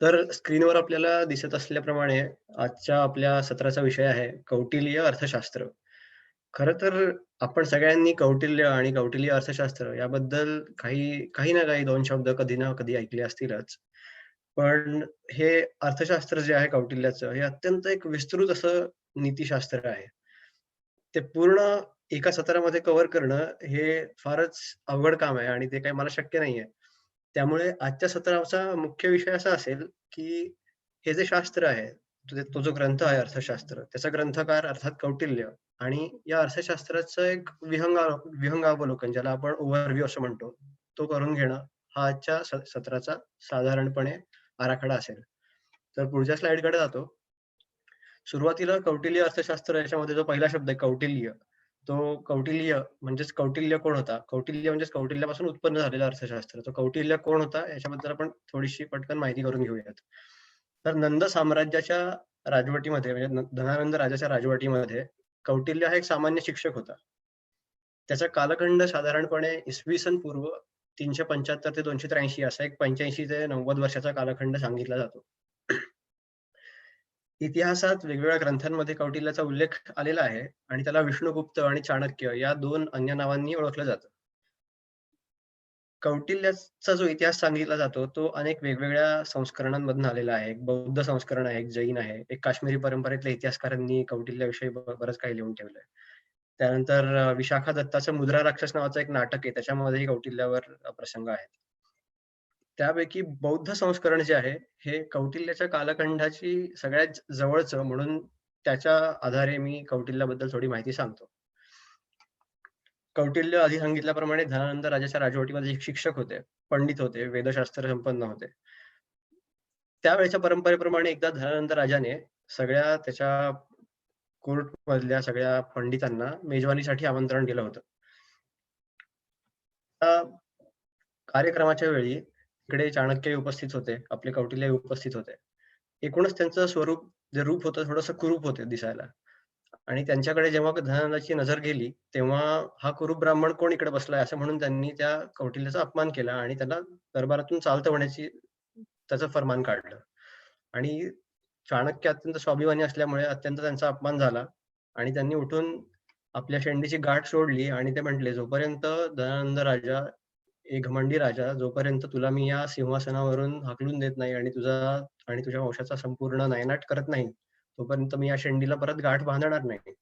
तर स्क्रीनवर आपल्याला दिसत असल्याप्रमाणे आजच्या आपल्या सत्राचा विषय आहे कौटिल्य अर्थशास्त्र. खरं तर आपण सगळ्यांनी कौटिल्य आणि कौटिल्य अर्थशास्त्र याबद्दल काही काही ना काही 2 शब्द कधी ना कधी ऐकले असतीलच. पण हे अर्थशास्त्र जे आहे कौटिल्याचं, हे अत्यंत एक विस्तृत असं नीतिशास्त्र आहे. ते पूर्ण एका सत्रामध्ये कव्हर करणं हे फारच अवघड काम आहे आणि ते काही मला शक्य नाहीये. त्यामुळे आजच्या सत्राचा मुख्य विषय असा असेल, की हे जे शास्त्र आहे, तो जो ग्रंथ आहे अर्थशास्त्र, त्याचा ग्रंथकार अर्थात कौटिल्य आणि या अर्थशास्त्राचं एक विहंगावलोकन ज्याला आपण ओव्हरव्ह्यू असं म्हणतो, तो करून घेणं हा आजच्या सत्राचा साधारणपणे आराखडा असेल. तर पुढच्या स्लाईडकडे जातो. सुरुवातीला कौटिल्य अर्थशास्त्र याच्यामध्ये जो पहिला शब्द आहे कौटिल्य, तो कौटिल्य म्हणजेच कौटिल्य कोण होता? कौटिल्य म्हणजेच कौटिल्यापासून उत्पन्न झालेलं अर्थशास्त्र. तो कौटिल्य कोण होता? याच्याबद्दल आपण थोडीशी पटकन माहिती करून घेऊयात. तर नंद साम्राज्याच्या राजवटीमध्ये म्हणजे धनानंद राजाच्या राजवटीमध्ये कौटिल्य हा एक सामान्य शिक्षक होता. त्याचा कालखंड साधारणपणे इसवी सन पूर्व 375 ते 283 असा एक 85 ते 90 वर्षाचा कालखंड सांगितला जातो. इतिहासात वेगवेगळ्या ग्रंथांमध्ये कौटिल्याचा उल्लेख आलेला आहे आणि त्याला विष्णुगुप्त आणि चाणक्य या 2 अन्य नावांनी ओळखलं जातं. कौटिल्याचा जो इतिहास सांगितला जातो, तो अनेक वेगवेगळ्या संस्करणांमधून आलेला आहे. एक बौद्ध संस्करण आहे, एक जैन आहे, एक काश्मीरी परंपरेतल्या इतिहासकारांनी कौटिल्याविषयी बरंच काही लिहून ठेवलंय. त्यानंतर विशाखा दत्ताचं मुद्रा राक्षस नावाचं एक नाटक आहे, त्याच्यामध्येही कौटिल्यावर प्रसंग आहेत. त्यापैकी बौद्ध संस्करण जे आहे, हे कौटिल्याच्या कालखंडाची सगळ्यात जवळचं म्हणून त्याच्या आधारे मी कौटिल्याबद्दल थोडी माहिती सांगतो. कौटिल्य आधी सांगितल्याप्रमाणे धनानंद राजाच्या राजवटीमध्ये एक शिक्षक होते, पंडित होते, वेदशास्त्र संपन्न होते. त्यावेळेच्या परंपरेप्रमाणे एकदा धनानंद राजाने सगळ्या त्याच्या कोर्टमधल्या सगळ्या पंडितांना मेजवानीसाठी आमंत्रण दिलं होतं. त्या कार्यक्रमाच्या वेळी इकडे चाणक्यही उपस्थित होते, आपले कौटिल्यही उपस्थित होते. एकूणच त्यांचं स्वरूप जे रूप होतं थोडंसं कुरूप होते दिसायला आणि त्यांच्याकडे जेव्हा धनानंदाची नजर गेली, तेव्हा हा कुरूप ब्राह्मण कोण इकडे बसलाय असं म्हणून त्यांनी त्या कौटिल्याचा अपमान केला आणि त्याला दरबारातून चालतं होण्याची त्याचं फर्मान काढलं. आणि चाणक्य अत्यंत स्वाभिमानी असल्यामुळे अत्यंत त्यांचा अपमान झाला आणि त्यांनी उठून आपल्या शेंडीची गाठ सोडली आणि ते म्हटले, "जोपर्यंत धनानंद राजा, एक घमंडी राजा, जोपर्यंत तुला मी या सिंहासनावरून हाकलून देत नाही आणि तुझ्या वंशाचा संपूर्ण नायनाट करत नाही, तोपर्यंत मी या शेंडीला परत गाठ बांधणार नाही."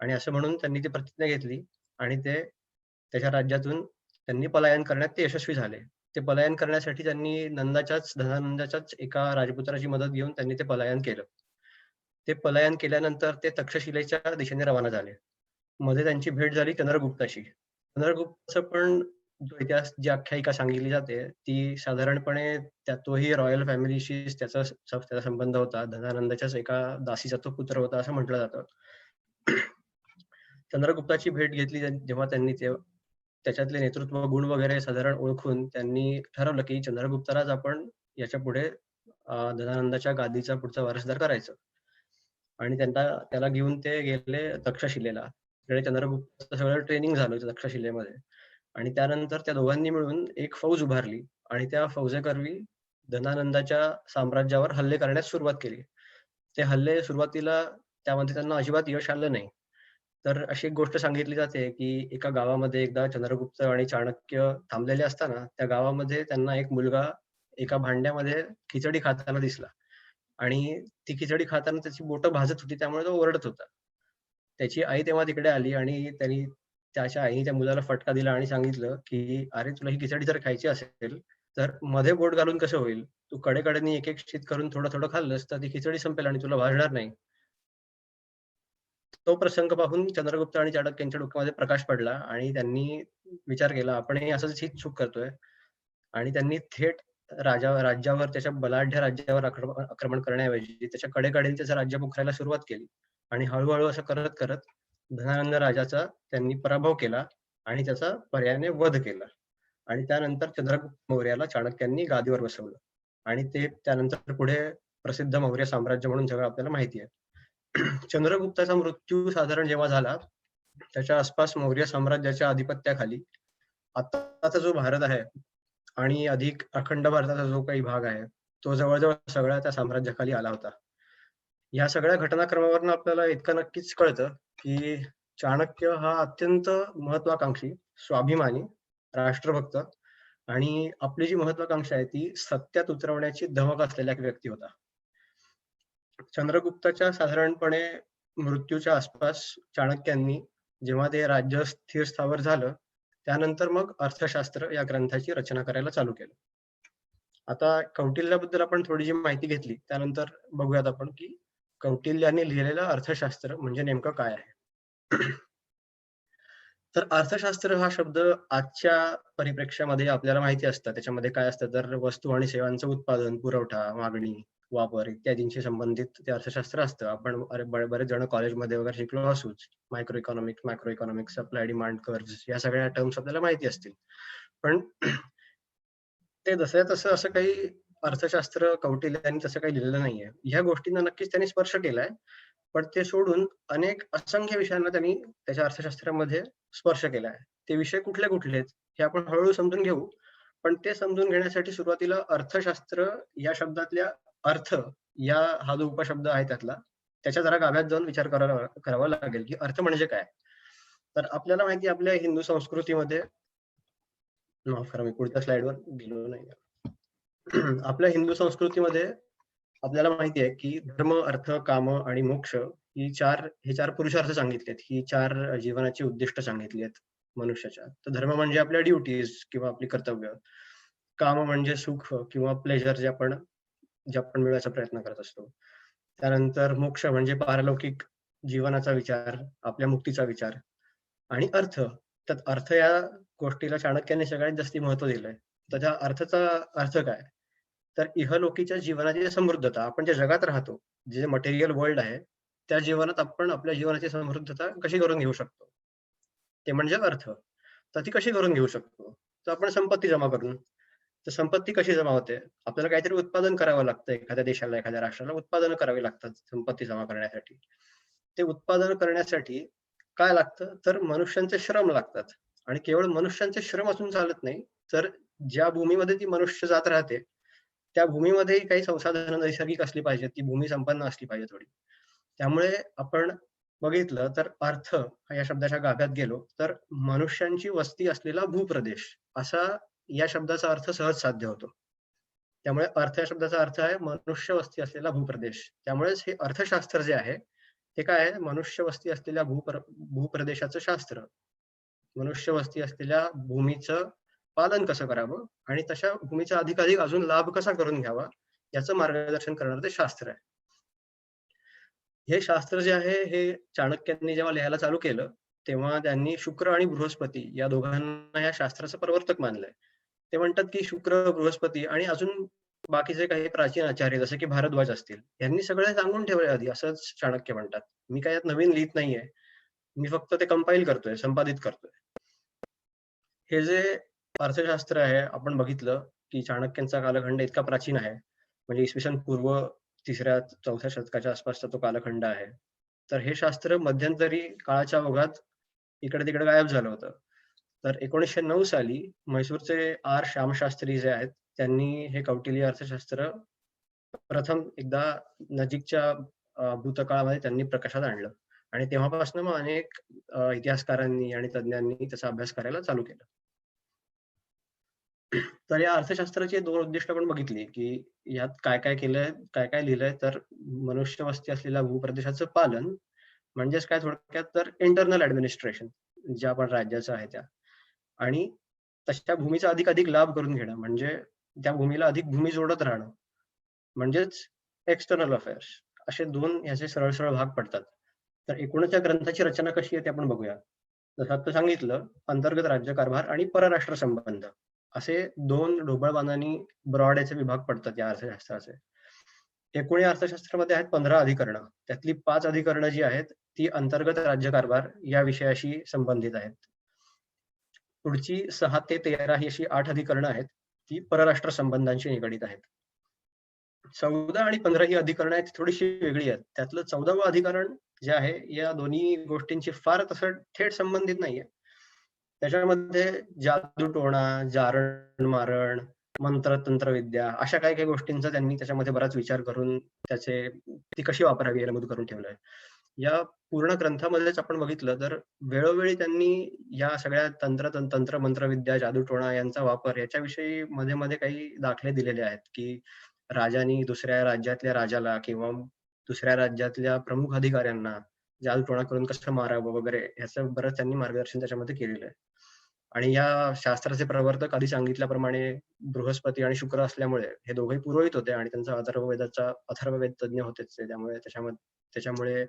आणि असं म्हणून त्यांनी ती प्रतिज्ञा घेतली आणि ते त्याच्या राज्यातून त्यांनी पलायन करण्यात ते यशस्वी झाले. ते पलायन करण्यासाठी त्यांनी धनानंदाच्याच एका राजपुत्राची मदत घेऊन त्यांनी ते पलायन केलं. ते पलायन केल्यानंतर ते तक्षशिलेच्या दिशेने रवाना झाले. मध्ये त्यांची भेट झाली चंद्रगुप्ताशी. चंद्रगुप्तचं पण जो इतिहास जी आख्यायिका सांगितली जाते, ती साधारणपणे तोही रॉयल फॅमिलीशीच त्याचा संबंध होता. धनानंदाच्याच एका दासीचा तो पुत्र होता असं म्हटलं जातं. चंद्रगुप्ताची भेट घेतली जेव्हा त्यांनी त्याच्यातले नेतृत्व गुण वगैरे साधारण ओळखून त्यांनी ठरवलं, की चंद्रगुप्तालाच आपण याच्यापुढे धनानंदाच्या गादीचा पुढचा वारसदार करायचं. आणि त्याला घेऊन ते गेले तक्षशिलेला. तिकडे चंद्रगुप्ताचं सगळं ट्रेनिंग झालं होतं तक्षशिलेमध्ये आणि त्यानंतर त्या दोघांनी मिळून एक फौज उभारली आणि त्या फौजेकरवी धनानंदाच्या साम्राज्यावर हल्ले करण्यास सुरुवात केली. ते हल्ले सुरुवातीला त्यामध्ये त्यांना अजिबात यश आलं नाही. तर अशी एक गोष्ट सांगितली जाते, की एका गावामध्ये एकदा चंद्रगुप्त आणि चाणक्य थांबलेले असताना, त्या गावामध्ये त्यांना एक मुलगा एका भांड्यामध्ये खिचडी खाताना दिसला आणि ती खिचडी खाताना त्याची बोटं भाजत होती, त्यामुळे तो ओरडत होता. त्याची आई तेव्हा तिकडे आली आणि त्याच्या आईने त्या मुलाला फटका दिला आणि सांगितलं, की "अरे, तुला ही खिचडी जर खायची असेल, तर मध्ये बोट घालून कसं होईल? तू कडेकडेने एक-एक शीत करून थोडं-थोडं खाल्लंस, तर ती खिचडी संपेल आणि तुला भाजणार नाही." तो प्रसंग पाहून चंद्रगुप्त आणि चाणक्य डोक्यामध्ये प्रकाश पडला आणि त्यांनी विचार केला, आपणही असंच हीच चूक करतोय आणि त्यांनी थेट राज्यावर त्याच्या बलाढ्य राज्यावर आक्रमण करण्याऐवजी त्याच्या कडेकडेने त्याचं राज्य पोखरायला सुरुवात केली आणि हळू असं करत धनानंद राजाचा त्यांनी पराभव केला आणि त्याचा पर्यायाने वध केला आणि त्यानंतर चंद्रगुप्त मौर्याला चाणक्यांनी गादीवर बसवलं आणि ते त्यानंतर पुढे प्रसिद्ध मौर्य साम्राज्य म्हणून सगळं आपल्याला माहिती आहे. चंद्रगुप्ताचा मृत्यू साधारण जेव्हा झाला, त्याच्या आसपास मौर्य साम्राज्याच्या अधिपत्याखाली आत्ताचा जो भारत आहे आणि अधिक अखंड भारताचा जो काही भाग आहे, तो जवळ-जवळ सगळ्या त्या साम्राज्याखाली आला होता. या सगळ्या घटनाक्रमावरून आपल्याला इतकं नक्कीच कळतं, की चाणक्य हा अत्यंत महत्वाकांक्षी, स्वाभिमानी, राष्ट्रभक्त आणि आपली जी महत्वाकांक्षा आहे ती सत्यात उतरवण्याची धमक असलेला एक व्यक्ती होता. चंद्रगुप्ताच्या साधारणपणे मृत्यूच्या आसपास चाणक्यांनी जेव्हा ते राज्य स्थिर स्थावर झालं, त्यानंतर मग अर्थशास्त्र या ग्रंथाची रचना करायला चालू केलं. आता कौटिल्याबद्दल आपण थोडी जी माहिती घेतली, त्यानंतर बघूयात आपण की कौटिल्याने लिहिलेलं अर्थशास्त्र म्हणजे नेमकं काय आहे? तर अर्थशास्त्र हा शब्द आजच्या परिप्रेक्ष्यामध्ये आपल्याला माहिती असतं. त्याच्यामध्ये काय असतं तर वस्तू आणि सेवांचं उत्पादन, पुरवठा, मागणी, वापर इत्यादींशी संबंधित ते अर्थशास्त्र असतं. आपण बरेच जण कॉलेजमध्ये वगैरे शिकलो असूच. Macro economics, supply demand curves या सगळ्या टर्म्स आपल्याला माहिती असतील. पण ते जसंच्या तसं असं काही अर्थशास्त्र कौटिल्याने तसं काही लिहिलेलं नाहीये. ह्या गोष्टींना नक्कीच त्यांनी स्पर्श केलाय. पण ते सोडून अनेक असंख्य विषयांना त्यांनी त्याच्या अर्थशास्त्रामध्ये स्पर्श केलाय. ते विषय कुठले-कुठले आहेत, हे आपण हळू समजून घेऊ. पण ते समजून घेण्यासाठी सुरुवातीला अर्थशास्त्र या शब्दातल्या अर्थ या हा जो उपशब्द आहे त्यातला, त्याच्या जरा गाभ्यात जाऊन विचार करावा लागेल, की अर्थ म्हणजे काय? तर आपल्याला माहिती आहे आपल्या हिंदू संस्कृतीमध्ये माफ करा मी पुढच्या स्लाइडवर गेलो नाही. आपल्या हिंदू संस्कृतीमध्ये आपल्याला माहिती आहे, की धर्म, अर्थ, काम आणि मोक्ष हे 4 पुरुषार्थ सांगितलेत. ही 4 जीवनाची उद्दिष्ट सांगितली आहेत मनुष्याच्या. तर धर्म म्हणजे आपल्या ड्युटीज किंवा आपली कर्तव्य. काम म्हणजे सुख किंवा प्लेजर जे आपण मिळवायचा प्रयत्न करत असतो. त्यानंतर मोक्ष म्हणजे पारलौकिक जीवनाचा विचार, आपल्या मुक्तीचा विचार आणि अर्थ. त्यात अर्थ या गोष्टीला चाणक्याने सगळ्यात जास्ती महत्त्व दिलंय. तर त्या अर्थाचा अर्थ काय? तर इहलोकीच्या जीवनाची समृद्धता, आपण ज्या जगात राहतो, जे मटेरियल वर्ल्ड आहे, त्या जीवनात आपण आपल्या जीवनाची समृद्धता कशी करून घेऊ शकतो? ते म्हणजे अर्थ. तर ती कशी करून घेऊ शकतो? तर आपण संपत्ती जमा करून. तर संपत्ती कशी जमा होते? आपल्याला काहीतरी उत्पादन करावं लागतं एखाद्या देशाला, एखाद्या राष्ट्राला उत्पादनं करावी लागतात संपत्ती जमा करण्यासाठी. ते उत्पादन करण्यासाठी काय लागतं? तर मनुष्यांचे श्रम लागतात आणि केवळ मनुष्यांचे श्रम असून चालत नाही, तर ज्या भूमीमध्ये ती मनुष्य जात राहते, त्या भूमीमध्येही काही संसाधनं नैसर्गिक असली पाहिजेत. ती भूमी संपन्न असली पाहिजे थोडी. त्यामुळे आपण बघितलं तर अर्थ या शब्दाच्या गाभ्यात गेलो, तर मनुष्यांची वस्ती असलेला भूप्रदेश असा या शब्दाचा अर्थ सहज साध्य होतो. त्यामुळे अर्थ या शब्दाचा अर्थ आहे मनुष्य वस्ती असलेला भूप्रदेश. त्यामुळेच हे अर्थशास्त्र जे आहे, ते काय आहे मनुष्य वस्ती असलेल्या भूप्रदेशाचं शास्त्र. मनुष्य वस्ती असलेल्या भूमीचं पालन कसं करावं आणि तशा भूमीचा अधिकाधिक अजून लाभ कसा करून घ्यावा, याचं मार्गदर्शन करणारं ते शास्त्र आहे. हे शास्त्र जे आहे, हे चाणक्यांनी जेव्हा लिहायला चालू केलं, तेव्हा त्यांनी शुक्र आणि बृहस्पती या दोघांना या शास्त्राचं प्रवर्तक मानलंय. ते म्हणतात, की शुक्र, बृहस्पती आणि अजून बाकीचे काही प्राचीन आचार्य जसे की भारद्वाज असतील, यांनी सगळे सांगून ठेवलंय आधी असंच चाणक्य म्हणतात. मी काही यात नवीन लिहीत नाहीये. मी फक्त ते कंपाईल करतोय, संपादित करतोय. हे जे अर्थशास्त्र आहे, आपण बघितलं, की चाणक्यांचा कालखंड इतका प्राचीन आहे. म्हणजे इसवी सन पूर्व 3ऱ्या-4थ्या शतकाच्या आसपासचा तो कालखंड आहे. तर हे शास्त्र मध्यंतरी काळाच्या ओघात इकडे-तिकडे गायब झालं होतं. तर 1909 साली म्हैसूरचे आर. श्यामशास्त्री जे आहेत, त्यांनी हे कौटिल्य अर्थशास्त्र प्रथम एकदा नजीकच्या भूतकाळामध्ये त्यांनी प्रकाशात आणलं आणि तेव्हापासून मग अनेक इतिहासकारांनी आणि तज्ञांनी त्याचा अभ्यास करायला चालू केलं. तर या अर्थशास्त्राची 2 उद्दिष्ट आपण बघितली, की यात काय-काय केलंय, काय-काय लिहिलंय, तर मनुष्यवस्ती असलेल्या भूप्रदेशाचं पालन, म्हणजेच काय थोडक्यात तर इंटरनल ॲडमिनिस्ट्रेशन, ज्या पण राज्याचं आहे त्या आणि तशा भूमीचा अधिकाधिक लाभ करून घेणं, म्हणजे त्या भूमीला अधिक भूमी जोडत राहणं, म्हणजेच एक्सटर्नल अफेअर्स. असे 2 ह्याचे सरळ-सरळ भाग पडतात. तर एकूणच या ग्रंथाची रचना कशी आहे ते आपण बघूया. जसं आता सांगितलं, अंतर्गत राज्यकारभार आणि परराष्ट्र संबंध असे 2 ढोबळमानाने ब्रॉड याचे विभाग पडतात या अर्थशास्त्राचे. एकूण या अर्थशास्त्रामध्ये आहेत 15 अधिकरणं. त्यातली 5 अधिकरणं जी आहेत, ती अंतर्गत राज्यकारभार या विषयाशी संबंधित आहेत. पुढची 6 ते 13 ही अशी 8 अधिकरणं आहेत, ती परराष्ट्र संबंधांशी निगडीत आहेत. 14 आणि 15 ही अधिकरणं आहेत, ती थोडीशी वेगळी आहेत. त्यातलं 14वं अधिकरण जे आहे, या दोन्ही गोष्टींशी फार तसं थेट संबंधित नाहीये. त्याच्यामध्ये जादूटोणा, जारण-मारण मंत्र, तंत्रविद्या अशा काही-काही गोष्टींचा त्यांनी त्याच्यामध्ये बराच विचार करून ती कशी वापरावी हे नमूद करून ठेवलंय. या पूर्ण ग्रंथामध्येच आपण बघितलं तर वेळोवेळी त्यांनी या सगळ्या तंत्र, मंत्रविद्या, जादूटोणा यांचा वापर याच्याविषयी मध्ये-मध्ये काही दाखले दिलेले आहेत, की राजांनी दुसऱ्या राज्यातल्या राजाला किंवा दुसऱ्या राज्यातल्या प्रमुख अधिकाऱ्यांना जादूटोणा करून कसं मारावं वगैरे ह्याचं बरंच त्यांनी मार्गदर्शन त्याच्यामध्ये केलेलं आहे. आणि या शास्त्राचे प्रवर्तक आधी सांगितल्याप्रमाणे बृहस्पती आणि शुक्र असल्यामुळे हे दोघेही पुरोहित होते आणि त्यांचा अथर्ववेद तज्ञ होतेच ते. त्याच्यामुळे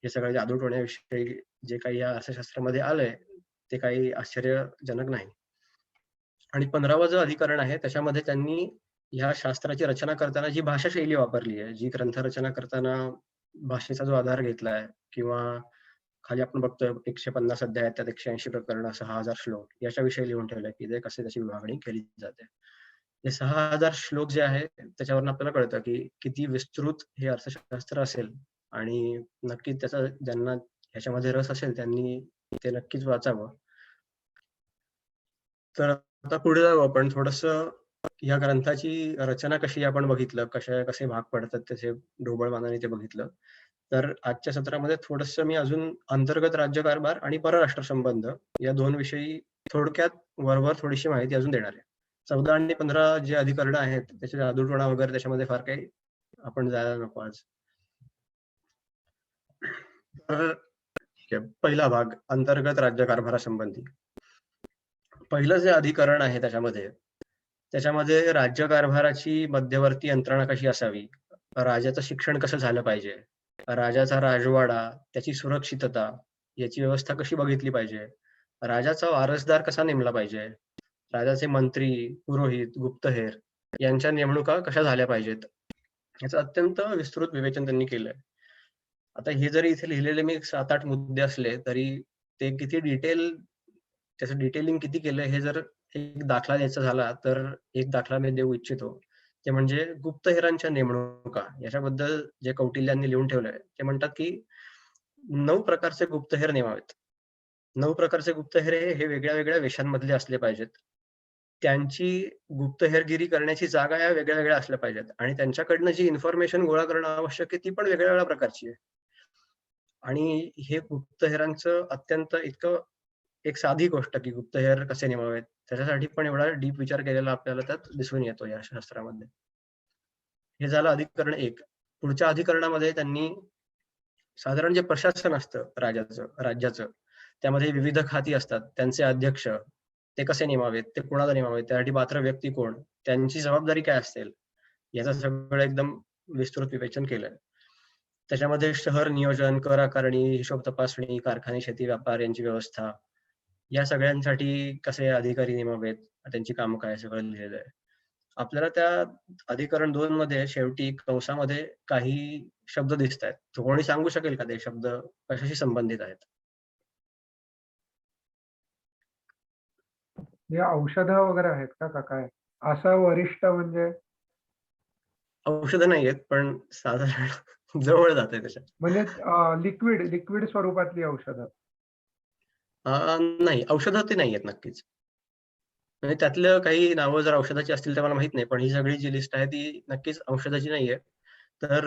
हे सगळं जादूटोण्याविषयी जे काही या अर्थशास्त्रामध्ये आलंय, ते काही आश्चर्यजनक नाही. आणि 15वं जो अधिकरण आहे, त्याच्यामध्ये त्यांनी ह्या शास्त्राची रचना करताना जी भाषाशैली वापरली आहे, जी ग्रंथरचना करताना भाषेचा जो आधार घेतलाय किंवा खाली आपण बघतोय 150 अध्याय आहेत, त्यात 180 प्रकरणं, 6000 श्लोक याच्याविषयी लिहून ठेवलंय, की ते कसे त्याची विभागणी केली जाते. हे 6000 श्लोक जे आहे, त्याच्यावरून आपल्याला कळतं, की किती विस्तृत हे अर्थशास्त्र असेल आणि नक्कीच ज्यांना ह्याच्यामध्ये रस असेल, त्यांनी ते नक्कीच वाचावं. तर आता पुढे जाऊ आपण थोडंसं या ग्रंथाची रचना कशी आपण बघितलं, कसे भाग पडतात त्याचे ढोबळमानाने ते बघितलं. तर आजच्या सत्रामध्ये थोडंसं मी अजून अंतर्गत राज्यकारभार आणि परराष्ट्र संबंध या 2 विषयी थोडक्यात वरवर थोडीशी माहिती अजून देणार आहे. 14 आणि 15 जे अधिकरणं आहेत, त्याचे जादूटोणा वगैरे त्याच्यामध्ये फार काही आपण जायला नको आज. तर ठीक आहे. पहिला भाग अंतर्गत राज्यकारभारासंबंधी. पहिलं जे अधिकरण आहे त्याच्यामध्ये राज्यकारभाराची मध्यवर्ती यंत्रणा कशी असावी, राजाचं शिक्षण कसं झालं पाहिजे, राजाचा राजवाडा, त्याची सुरक्षितता, याची व्यवस्था कशी बघितली पाहिजे, राजाचा वारसदार कसा नेमला पाहिजे, राजाचे मंत्री, पुरोहित, गुप्तहेर यांच्या नेमणुका कशा झाल्या पाहिजेत, याचं अत्यंत विस्तृत विवेचन त्यांनी केलंय. आता हे जरी इथे लिहिलेले मी 7-8 मुद्दे असले, तरी ते किती त्याचं डिटेलिंग किती केलंय हे जर एक दाखला द्यायचा झाला, तर एक दाखला मी देऊ इच्छितो. ते म्हणजे गुप्तहेरांच्या नेमणुका. याच्याबद्दल जे कौटिल्यांनी लिहून ठेवलंय, ते म्हणतात की 9 प्रकारचे गुप्तहेर नेमावेत. 9 प्रकारचे गुप्तहेर हे वेगळ्या-वेगळ्या वेशांमधले असले पाहिजेत. त्यांची गुप्तहेरगिरी करण्याची जागा या वेगळ्या-वेगळ्या असल्या पाहिजेत आणि त्यांच्याकडनं जी इन्फॉर्मेशन गोळा करणं आवश्यक आहे, ती पण वेगळ्या-वेगळ्या प्रकारची आहे. आणि हे गुप्तहेरांचं अत्यंत इतकं एक साधी गोष्ट की गुप्तहेर कसे नेमावेत, त्याच्यासाठी पण एवढा डीप विचार केलेला आपल्याला त्यात दिसून येतो या शास्त्रामध्ये. हे झालं अधिकरण 1. पुढच्या अधिकरणामध्ये त्यांनी साधारण जे प्रशासन असतं राज्याचं, त्यामध्ये विविध खाती असतात. त्यांचे अध्यक्ष, ते कसे नेमावेत, ते कोणाला नेमावेत, त्यासाठी पात्र व्यक्ती कोण, त्यांची जबाबदारी काय असेल, याचं सगळं एकदम विस्तृत विवेचन केलंय. त्याच्यामध्ये शहर नियोजन, कर आकारणी, हिशोब तपासणी, कारखाने, शेती, व्यापार यांची व्यवस्था, या सगळ्यांसाठी कसे अधिकारी नेमावेत, त्यांची कामं काय, सगळं लिहिलेलं आहे. आपल्याला त्या अधिकरण 2 मध्ये शेवटी कंसामध्ये काही शब्द दिसतायत. तर कोणी सांगू शकेल का ते शब्द कशाशी संबंधित आहेत? हे औषधं वगैरे आहेत का काय? असं वरिष्ठ म्हणजे औषधं नाहीयेत, पण साधारण जवळ जातंय त्याच्या. म्हणजे लिक्विड स्वरूपातली औषधं. नाही, औषधं ते नाहीयेत नक्कीच. म्हणजे त्यातलं काही नावं जर औषधाची असतील तर मला माहीत नाही. पण ही सगळी जी लिस्ट आहे ती नक्कीच औषधाची नाहीये. तर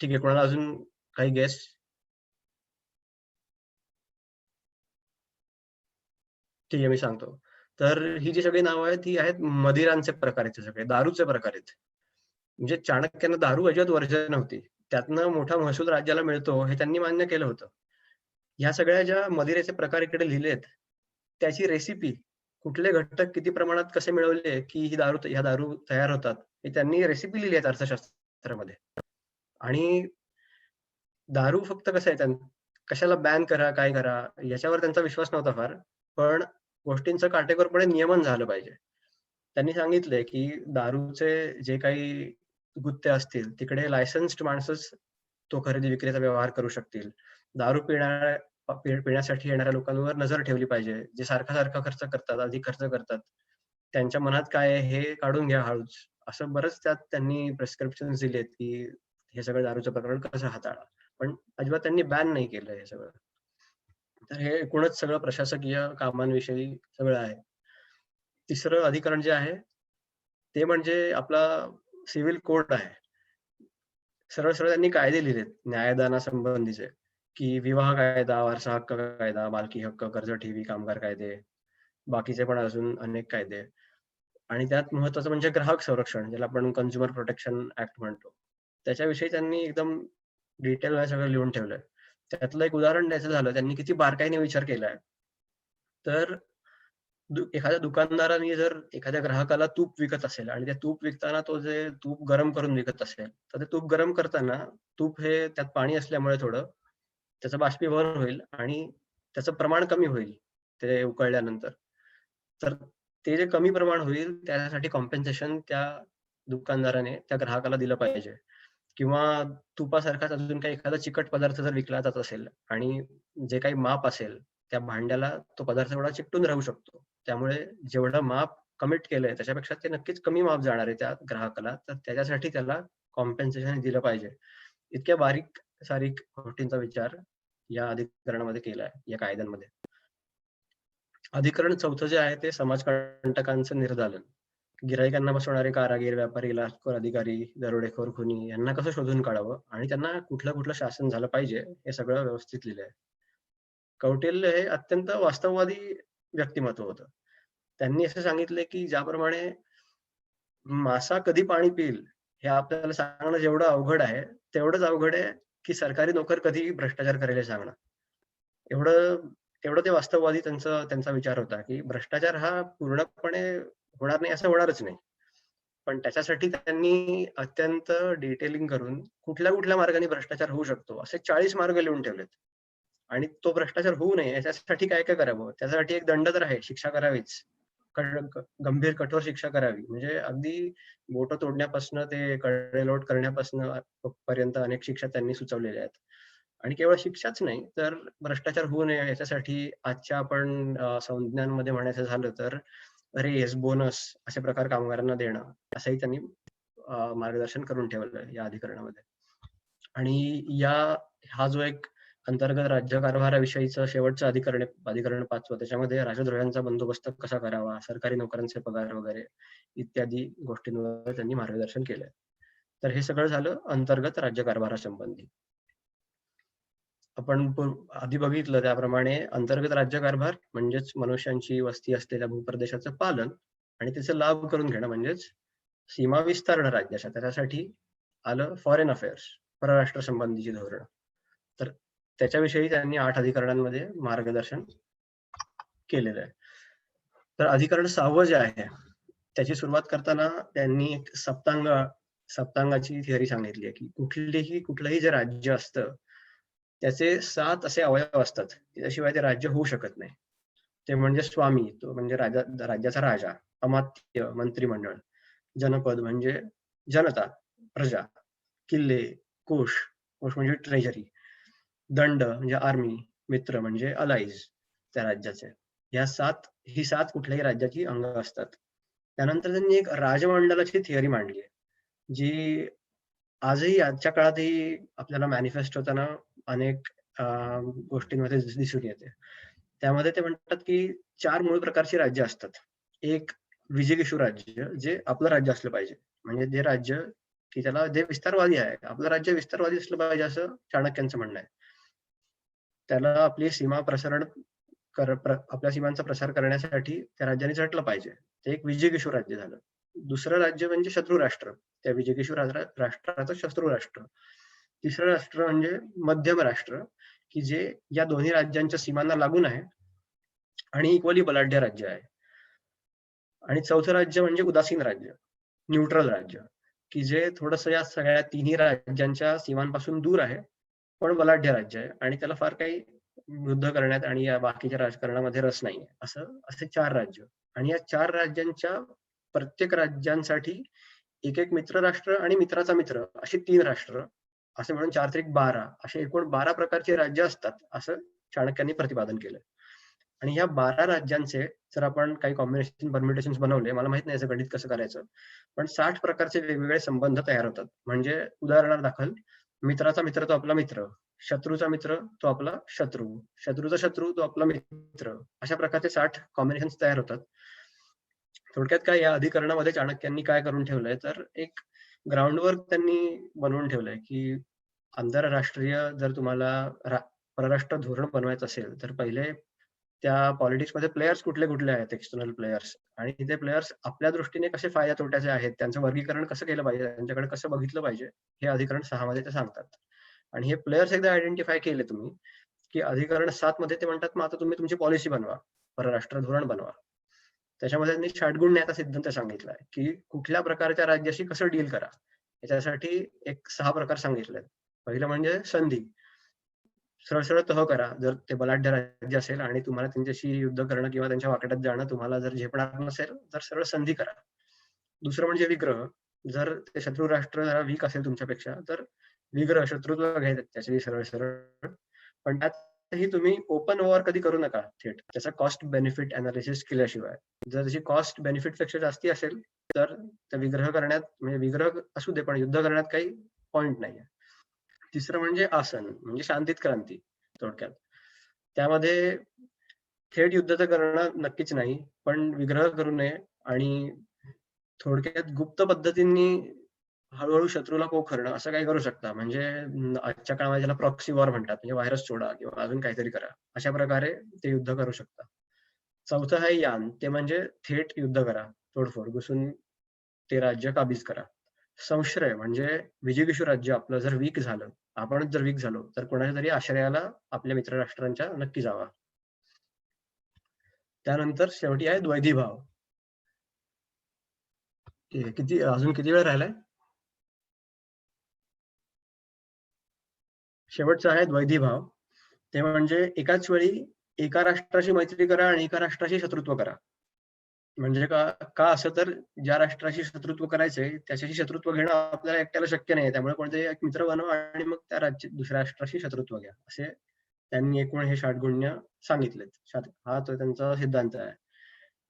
ठीक आहे. कोणाला अजून काही गेस? ठीक आहे, मी सांगतो. तर ही जी सगळी नावं आहेत, ही आहेत मदिरांचे प्रकार आहेत हे सगळे, दारूचे प्रकार आहेत. म्हणजे चाणक्यानं दारू अजिबात वर्ज्य नव्हती. त्यातनं मोठा महसूल राज्याला मिळतो, हे त्यांनी मान्य केलं होतं. ह्या सगळ्या ज्या मदिरेचे प्रकार इकडे लिहिलेत, त्याची रेसिपी, कुठले घटक किती प्रमाणात कसे मिळवले, की ह्या दारू तयार होतात, हे त्यांनी रेसिपी लिहिली आहेत अर्थशास्त्रामध्ये. आणि दारू फक्त कसं आहे कशाला बॅन करा, काय करा, याच्यावर त्यांचा विश्वास नव्हता फार. पण गोष्टींचं काटेकोरपणे नियमन झालं पाहिजे. त्यांनी सांगितलंय, की दारूचे जे काही गुत्ते असतील, तिकडे लायसन्स्ड माणसंच तो खरेदी विक्रीचा व्यवहार करू शकतील. दारू पिण्यासाठी येणाऱ्या लोकांवर नजर ठेवली पाहिजे. जे सारखा-सारखा खर्च करतात, अधिक खर्च करतात. त्यांच्या मनात काय आहे हे काढून घ्या हळूच. असं बरंच त्यात त्यांनी प्रिस्क्रिप्शन्स दिलेत, की हे सगळं दारूचं प्रकरण कसं हाताळा. पण अजिबात त्यांनी बॅन नाही केलं हे सगळं. तर हे एकूणच सगळं प्रशासकीय कामांविषयी सगळं आहे. तिसरं अधिकरण जे आहे, ते म्हणजे आपला सिव्हिल कोड आहे. सरळ-सरळ त्यांनी कायदे लिहिलेत न्यायदानासंबंधीचे, की विवाह कायदा, वारसा हक्क कायदा, मालकी हक्क, कर्ज ठेवी, कामगार कायदे, बाकीचे पण अजून अनेक कायदे. आणि त्यात महत्त्वाचं म्हणजे ग्राहक संरक्षण, ज्याला आपण कन्झ्युमर प्रोटेक्शन ॲक्ट म्हणतो. त्याच्याविषयी त्यांनी एकदम डिटेलमध्ये सगळं लिहून ठेवलंय. त्यातलं एक उदाहरण द्यायचं झालं, त्यांनी किती बारकाईने विचार केलाय. तर एखाद्या दुकानदाराने जर एखाद्या ग्राहकाला तूप विकत असेल आणि ते तूप विकताना तो जे तूप गरम करून विकत असेल, तर ते तूप गरम करताना तूप हे त्यात पाणी असल्यामुळे थोडं त्याचं बाष्पीभवन होईल आणि त्याचं प्रमाण कमी होईल ते उकळल्यानंतर. तर ते जे कमी प्रमाण होईल त्यासाठी कॉम्पेन्सेशन त्या दुकानदाराने त्या ग्राहकाला दिलं पाहिजे. किंवा तुपासारखाच अजून काही एखादा चिकट पदार्थ जर विकला जात असेल आणि जे काही माप असेल, त्या भांड्याला तो पदार्थ एवढा चिकटून राहू शकतो. त्यामुळे जेवढं माप कमिट केलंय त्याच्यापेक्षा ते नक्कीच कमी माप जाणार आहे त्या ग्राहकाला. तर त्याच्यासाठी त्याला कॉम्पेन्सेशन दिलं पाहिजे. इतक्या बारीक-सारीक गोष्टींचा विचार या अधिकरणामध्ये केलाय, या कायद्यांमध्ये. अधिकरण 4थं जे आहे ते समाजकंटकांचं निर्दालन. गिराहिकांना फसवणारे कारागीर, व्यापारी, लाचखोर अधिकारी, दरोडेखोर, खुनी यांना कसं शोधून काढावं आणि त्यांना कुठलं-कुठलं शासन झालं पाहिजे, हे सगळं व्यवस्थित लिहिलंय. कौटिल्य हे अत्यंत वास्तववादी व्यक्तिमत्व होतं. त्यांनी असं सांगितलंय, की ज्याप्रमाणे मासा कधी पाणी पिईल, हे आपल्याला सांगणं जेवढं अवघड आहे, तेवढंच अवघड आहे, की सरकारी नोकर कधी भ्रष्टाचार करेल हे सांगणं. एवढं तेवढं ते वास्तववादी त्यांचा विचार होता, की भ्रष्टाचार हा पूर्णपणे होणार नाही असं होणारच नाही. पण त्याच्यासाठी त्यांनी अत्यंत डिटेलिंग करून कुठल्या-कुठल्या मार्गाने भ्रष्टाचार होऊ शकतो, असे 40 मार्ग लिहून ठेवलेत. आणि तो भ्रष्टाचार होऊ नये याच्यासाठी काय-काय करावं? त्याच्यासाठी एक दंड तर आहे, शिक्षा करावीच. गंभीर कठोर शिक्षा करावी. म्हणजे अगदी बोटं तोडण्यापासून ते कडेलोट करण्यापासून पर्यंत अनेक शिक्षा त्यांनी सुचवलेल्या आहेत. आणि केवळ शिक्षाच नाही, तर भ्रष्टाचार होऊ नये याच्यासाठी आजच्या आपण संज्ञांमध्ये म्हणायचं झालं तर रेझ, बोनस असे प्रकार कामगारांना देणं, असंही त्यांनी मार्गदर्शन करून ठेवलंय या अधिकरणामध्ये. आणि हा जो एक अंतर्गत राज्यकारभाराविषयीचं शेवटचं अधिकरण आहे, अधिकरण 5वं त्याच्यामध्ये राजद्रोह्यांचा बंदोबस्त कसा करावा, सरकारी नोकरांचे पगार वगैरे इत्यादी गोष्टींवर त्यांनी मार्गदर्शन केलंय. तर हे सगळं झालं अंतर्गत राज्यकारभारासंबंधी. आपण आधी बघितलं त्याप्रमाणे अंतर्गत राज्यकारभार म्हणजेच मनुष्यांची वस्ती असलेल्या भूप्रदेशाचं पालन आणि त्याचे लाभ करून घेणं म्हणजेच सीमा विस्तारणं राज्याच्या. त्याच्यासाठी आलं फॉरेन अफेअर्स, परराष्ट्र संबंधीची धोरणं. तर त्याच्याविषयी त्यांनी 8 अधिकरणांमध्ये मार्गदर्शन केलेलं आहे. तर अधिकरण 6वं जे आहे, त्याची सुरुवात करताना त्यांनी एक सप्तांगाची थिअरी सांगितली आहे, की कुठलंही जे राज्य असतं, त्याचे 7 असे अवयव असतात. त्याच्याशिवाय ते राज्य होऊ शकत नाही. ते म्हणजे स्वामी, तो म्हणजे राज्याचा राजा, अमात्य, मंत्रिमंडळ, जनपद म्हणजे जनता, प्रजा, किल्ले, कोश, कोश म्हणजे ट्रेजरी, दंड म्हणजे आर्मी, मित्र म्हणजे अलाईज त्या राज्याचे. ही 7 कुठल्याही राज्याची अंग असतात. त्यानंतर त्यांनी एक राजमंडळाची थिअरी मांडली आहे, जी आजच्या काळातही आपल्याला मॅनिफेस्ट होताना अनेक अ, गोष्टींमध्ये दिसून येते. त्यामध्ये ते म्हणतात, की 4 मूळ प्रकारची राज्य असतात. एक विजिगीषू राज्य, जे आपलं राज्य असलं पाहिजे. म्हणजे जे राज्य, की त्याला जे विस्तारवादी आहे. आपलं राज्य विस्तारवादी असलं पाहिजे असं चाणक्यांचं म्हणणं आहे. त्याला आपली सीमा प्रसारण आपल्या सीमांचा प्रसार करण्यासाठी त्या राज्याने झटलं पाहिजे. ते एक विजिगीषू राज्य झालं. दुसरं राज्य म्हणजे शत्रू राष्ट्र. त्या विजिगीषू राष्ट्राचं शत्रू राष्ट्र. तिसरं राष्ट्र म्हणजे मध्यम राष्ट्र, की जे या दोन्ही राज्यांच्या सीमांना लागून आहे आणि इक्वली बलाढ्य राज्य आहे. आणि चौथं राज्य म्हणजे उदासीन राज्य, न्यूट्रल राज्य, की जे थोडंसं या सगळ्या तिन्ही राज्यांच्या सीमांपासून दूर आहे, पण बलाढ्य राज्य आहे आणि त्याला फार काही युद्ध करण्यात आणि या बाकीच्या राजकारणामध्ये रस नाहीये. असे 4 राज्य आणि या 4 राज्यांच्या प्रत्येक राज्यांसाठी एक मित्र राष्ट्र आणि मित्राचा मित्र अशी 3 राष्ट्र, असे म्हणून 4 त्रिक 12 असे एकूण 12 प्रकारची राज्य असतात, असं चाणक्यांनी प्रतिपादन केलं. आणि ह्या 12 राज्यांचे जर आपण काही कॉम्बिनेशन परम्युटेशन्स बनवले, मला माहित नाही याचं गणित कसं करायचं, पण 60 प्रकारचे वेगवेगळे संबंध तयार होतात. म्हणजे उदाहरणादाखल मित्राचा मित्र तो आपला मित्र, शत्रूचा मित्र तो आपला शत्रू, शत्रूचा शत्रू तो आपला मित्र, अशा प्रकारचे 60 कॉम्बिनेशन्स तयार होतात. थोडक्यात काय या अधिकरणामध्ये चाणक्यांनी काय करून ठेवलंय, तर एक ग्राउंडवर्क त्यांनी बनवून ठेवलंय, की आंतरराष्ट्रीय जर तुम्हाला रा परराष्ट्र धोरण बनवायचं असेल, तर पहिले त्या पॉलिटिक्समध्ये प्लेयर्स कुठले-कुठले आहेत एक्सटर्नल प्लेयर्स आणि ते प्लेयर्स आपल्या दृष्टीने कसे फायद्या-तोट्याचे आहेत, त्यांचं वर्गीकरण कसं केलं पाहिजे, त्यांच्याकडे कसं बघितलं पाहिजे, हे अधिकरण 6 मध्ये ते सांगतात. आणि हे प्लेयर्स एकदा आयडेंटिफाय केले तुम्ही, की अधिकरण 7 मध्ये ते म्हणतात, "मग आता तुम्ही तुमची पॉलिसी बनवा, परराष्ट्र धोरण बनवा." त्याच्यामध्ये त्यांनी षाटगुण न्यायाचा सिद्धांत सांगितलाय, की कुठल्या प्रकारच्या राज्याशी कसं डील करा. याच्यासाठी एक 6 प्रकार सांगितलेत. पहिलं म्हणजे संधी. सरळ-सरळ तह करा. जर ते बलाढ्य राज्य असेल आणि तुम्हाला त्यांच्याशी युद्ध करणं किंवा त्यांच्या वाकड्यात जाणं तुम्हाला जर झेपणार नसेल, तर सरळ संधी करा. दुसरं म्हणजे विग्रह. जर ते शत्रू राष्ट्र जरा वीक असेल तुमच्यापेक्षा, तर विग्रह, शत्रुत्व घ्यायचं त्याच्याशी सरळ-सरळ. पण त्यातही तुम्ही ओपन वॉर कधी करू नका थेट. त्याचा कॉस्ट बेनिफिट एनालिसिस केल्याशिवाय. जर त्याची कॉस्ट बेनिफिटपेक्षा जास्ती असेल, तर त्या विग्रह करण्यात म्हणजे विग्रह असू दे, पण युद्ध करण्यात काही पॉइंट नाहीये. तिसरं म्हणजे आसन, म्हणजे शांतीत क्रांती थोडक्यात. त्यामध्ये थेट युद्ध तर करणं नक्कीच नाही, पण विग्रह करू नये आणि थोडक्यात गुप्त पद्धतींनी हळू-हळू शत्रूला पोखरणं असं काही करू शकता. म्हणजे आजच्या काळामध्ये ज्याला प्रॉक्सी वॉर म्हणतात, म्हणजे व्हायरस सोडा किंवा अजून काहीतरी करा. अशा प्रकारे ते युद्ध करू शकता. चौथं आहे यान, ते म्हणजे थेट युद्ध करा. तोडफोड, घुसून ते राज्य काबीज करा. संश्रय म्हणजे विजिगीषू राज्य आपलं जर वीक झालं, आपणच जर वीक झालो, तर कोणाच्या तरी आश्रयाला आपल्या मित्र राष्ट्रांच्या नक्की जावा. त्यानंतर शेवटी आहे द्वैधी भाव. किती अजून किती वेळ राहिलाय? शेवटचं आहे द्वैधी भाव. ते म्हणजे एकाच वेळी एका राष्ट्राशी मैत्री करा आणि एका राष्ट्राशी शत्रुत्व करा. म्हणजे का का असं तर ज्या राष्ट्राशी शत्रुत्व करायचंय, त्याच्याशी शत्रुत्व घेणं आपल्याला एकट्याला शक्य नाहीये. त्यामुळे कोणतरी एक मित्र बनवा आणि मग त्या दुसऱ्या राष्ट्राशी शत्रुत्व घ्या. असे त्यांनी एकूण हे षाटगुण्य सांगितलेत. हा तो त्यांचा सिद्धांत आहे.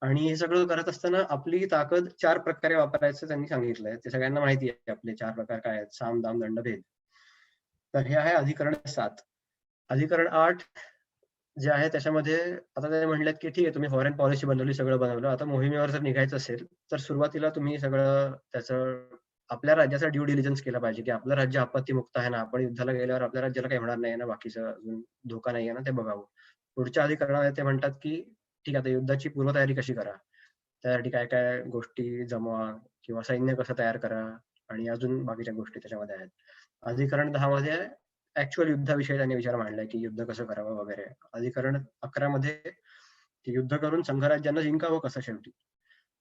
आणि हे सगळं करत असताना आपली ताकद 4 प्रकारे वापरायचं त्यांनी सांगितलंय. ते सगळ्यांना माहिती आहे आपले 4 प्रकार काय आहेत. साम, दाम, दंड, भेद. तर हे आहे अधिकरण 7. अधिकरण 8 जे आहे त्याच्यामध्ये आता ते म्हणलेत, की ठीक आहे तुम्ही फॉरेन पॉलिसी बनवली, सगळं बनवलं. आता मोहिमेवर जर निघायचं असेल, तर सुरुवातीला तुम्ही सगळं त्याचं आपल्या राज्याचा ड्यू डिलिजन्स केला पाहिजे, की आपलं राज्य आपत्तीमुक्त आहे ना, आपण युद्धाला गेल्यावर आपल्या राज्याला काही होणार नाही ना, बाकीचं अजून धोका नाहीये ना, ते बघावं. पुढच्या अधिकरणामध्ये ते म्हणतात, की ठीक आहे, आता युद्धाची पूर्वतयारी कशी करा? त्यासाठी काय-काय गोष्टी जमवा किंवा सैन्य कसं तयार करा आणि अजून बाकीच्या गोष्टी त्याच्यामध्ये आहेत. अधिकरण 10 मध्ये ॲक्चुअल युद्धाविषयी त्यांनी विचार मांडलाय, की युद्ध कसं करावं वगैरे. अधिकरण 11 मध्ये की युद्ध करून संघराज्यांना जिंकावं कसं शेवटी.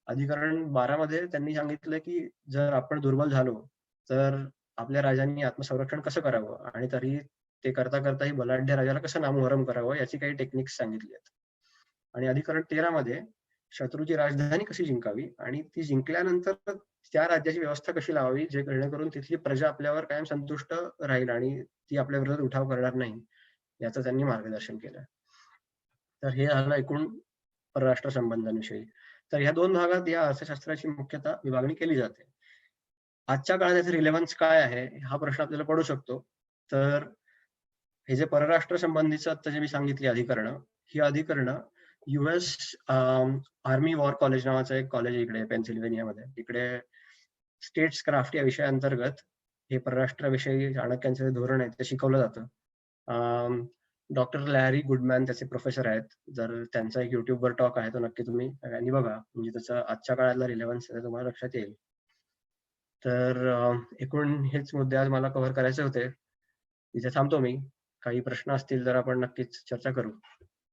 अधिकरण 12 मध्ये त्यांनी सांगितलं, की जर आपण दुर्बल झालो, तर आपल्या राजांनी आत्मसंरक्षण कसं करावं आणि तरी ते करता-करताही बलाढ्य राजाला कसं नामोहरम करावं याची काही टेक्निक्स सांगितली आहेत. आणि अधिकरण 13 मध्ये शत्रूची राजधानी कशी जिंकावी आणि ती जिंकल्यानंतर त्या राज्याची व्यवस्था कशी लावावी, जे जेणेकरून तिथली प्रजा आपल्यावर कायम संतुष्ट राहील आणि ती आपल्या विरोधात उठाव करणार नाही, याचं त्यांनी मार्गदर्शन केलं. तर हे झालं एकूण परराष्ट्र संबंधांविषयी. तर ह्या 2 भागात या अर्थशास्त्राची मुख्यतः विभागणी केली जाते. आजच्या काळात याचं रिलेव्हन्स काय आहे, हा प्रश्न आपल्याला पडू शकतो. तर हे जे परराष्ट्र संबंधीचं आता जे मी सांगितली अधिकरणं, ही अधिकरणं यूएस आर्मी वॉर कॉलेज नावाचं एक कॉलेज आहे इकडे पेन्सिल्व्हेनियामध्ये. तिकडे स्टेट्स क्राफ्ट या विषयाअंतर्गत हे परराष्ट्राविषयी चाणक्यांचं जे धोरण आहे ते शिकवलं जातं. डॉक्टर लॅरी गुडमॅन त्याचे प्रोफेसर आहेत. जर त्यांचा एक YouTubeवर टॉक आहे, तो नक्की तुम्ही सगळ्यांनी बघा. म्हणजे त्याचा आजच्या काळातला रिलेव्हन्स तुम्हाला लक्षात येईल. तर एकूण हेच मुद्दे आज मला कव्हर करायचे होते. इथे थांबतो मी. काही प्रश्न असतील तर आपण नक्कीच चर्चा करू.